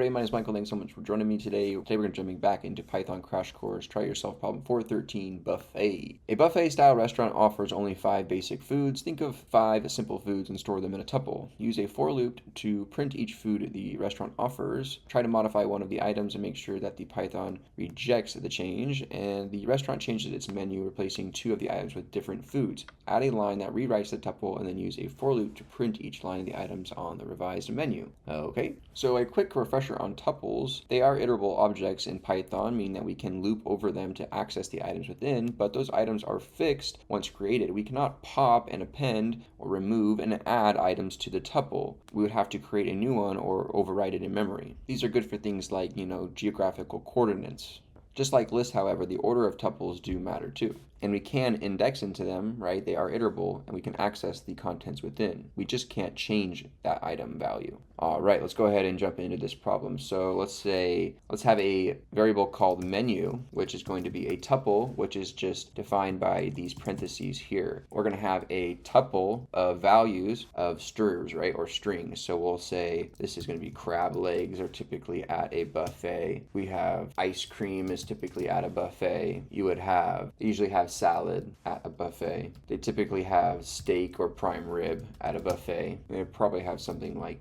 everybody, my name is Michael. Thanks so much for joining me today. Today we're going to jumping back into Python Crash Course. Try yourself problem 413, buffet. A buffet style restaurant offers only 5 basic foods. Think of 5 simple foods and store them in a tuple. Use a for loop to print each food the restaurant offers. Try to modify one of the items and make sure that the Python rejects the change, and the restaurant changes its menu, replacing 2 of the items with different foods. Add a line that rewrites the tuple and then use a for loop to print each line of the items on the revised menu. Okay, so a quick refresher on tuples. They are iterable objects in Python, meaning that we can loop over them to access the items within, but those items are fixed once created. We cannot pop and append or remove and add items to the tuple. We would have to create a new one or overwrite it in memory. These are good for things like, geographical coordinates. Just like lists, however, the order of tuples do matter too. And we can index into them, right? They are iterable, and we can access the contents within. We just can't change that item value. All right, let's go ahead and jump into this problem. So let's have a variable called menu, which is going to be a tuple, which is just defined by these parentheses here. We're going to have a tuple of values of strs, right, or strings. So we'll say this is going to be crab legs are typically at a buffet. We have ice cream is typically at a buffet. They usually have salad at a buffet. They typically have steak or prime rib at a buffet. They probably have something like,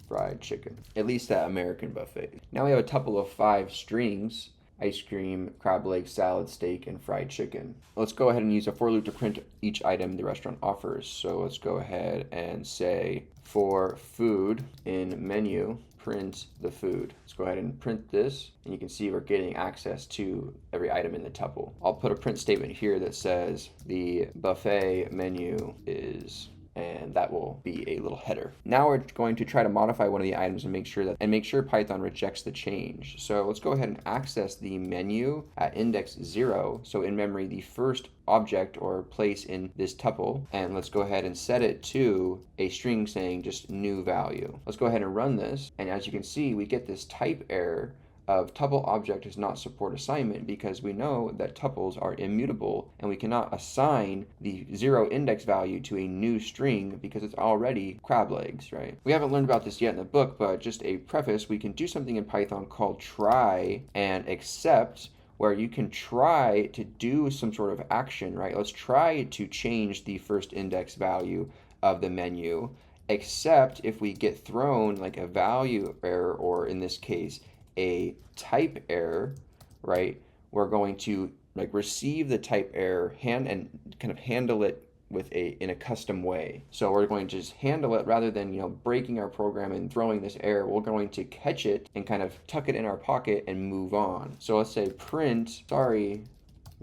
fried chicken, at least at American buffet. Now we have a tuple of 5 strings: ice cream, crab leg, salad, steak, and fried chicken. Let's go ahead and use a for loop to print each item the restaurant offers. So let's go ahead and say for food in menu, print the food. Let's go ahead and print this, and you can see we're getting access to every item in the tuple. I'll put a print statement here that says the buffet menu is, and that will be a little header. Now we're going to try to modify one of the items and make sure Python rejects the change. So let's go ahead and access the menu at index 0. So in memory, the first object or place in this tuple, and let's go ahead and set it to a string saying just new value. Let's go ahead and run this, and as you can see, we get this type error of tuple object does not support assignment, because we know that tuples are immutable and we cannot assign the 0 index value to a new string because it's already crab legs, right? We haven't learned about this yet in the book, but just a preface, we can do something in Python called try and except, where you can try to do some sort of action, right? Let's try to change the first index value of the menu, except if we get thrown like a value error, or in this case, a type error, right? We're going to receive the type error and kind of handle it in a custom way. So we're going to just handle it rather than breaking our program and throwing this error. We're going to catch it and kind of tuck it in our pocket and move on. So let's say print, sorry,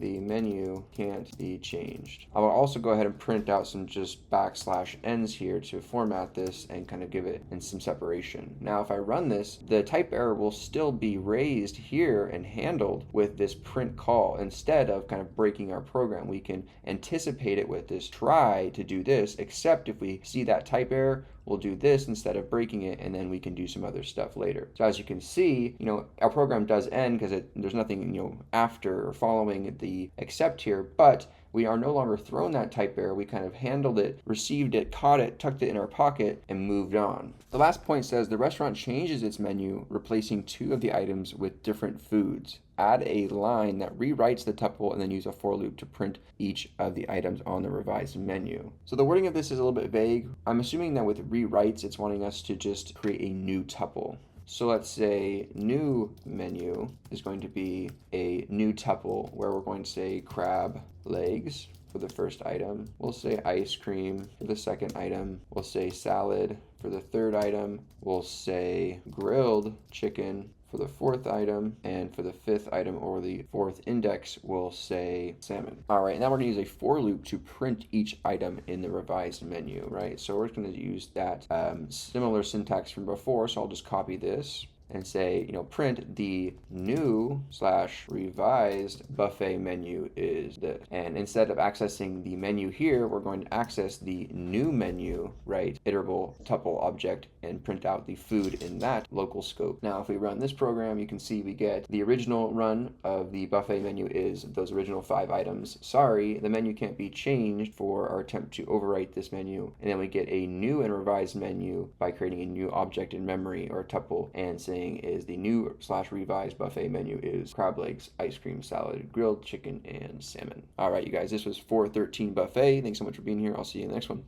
the menu can't be changed. I will also go ahead and print out some just \ns here to format this and kind of give it in some separation. Now if I run this, the type error will still be raised here and handled with this print call. Instead of kind of breaking our program, we can anticipate it with this try to do this, except if we see that type error, we'll do this instead of breaking it, and then we can do some other stuff later. So as you can see, our program does end because there's nothing, after or following the except here, but we are no longer thrown that type error. We kind of handled it, received it, caught it, tucked it in our pocket, and moved on. The last point says the restaurant changes its menu, replacing 2 of the items with different foods. Add a line that rewrites the tuple and then use a for loop to print each of the items on the revised menu. So the wording of this is a little bit vague. I'm assuming that with rewrites, it's wanting us to just create a new tuple. So let's say new menu is going to be a new tuple where we're going to say crab legs for the first item. We'll say ice cream for the second item. We'll say salad for the third item. We'll say grilled chicken for the 4th item, and for the 5th item or the 4th index, we'll say salmon. All right, now we're gonna use a for loop to print each item in the revised menu, right? So we're gonna use that similar syntax from before, so I'll just copy this and say, print the new / revised buffet menu is this. And instead of accessing the menu here, we're going to access the new menu, right? Iterable tuple object, and print out the food in that local scope. Now, if we run this program, you can see we get the original run of the buffet menu is those original 5 items. Sorry, the menu can't be changed for our attempt to overwrite this menu. And then we get a new and revised menu by creating a new object in memory or tuple and saying saying is the new / revised buffet menu is crab legs, ice cream salad, grilled chicken, and salmon. All right, you guys, this was 413 Buffet. Thanks so much for being here. I'll see you in the next one.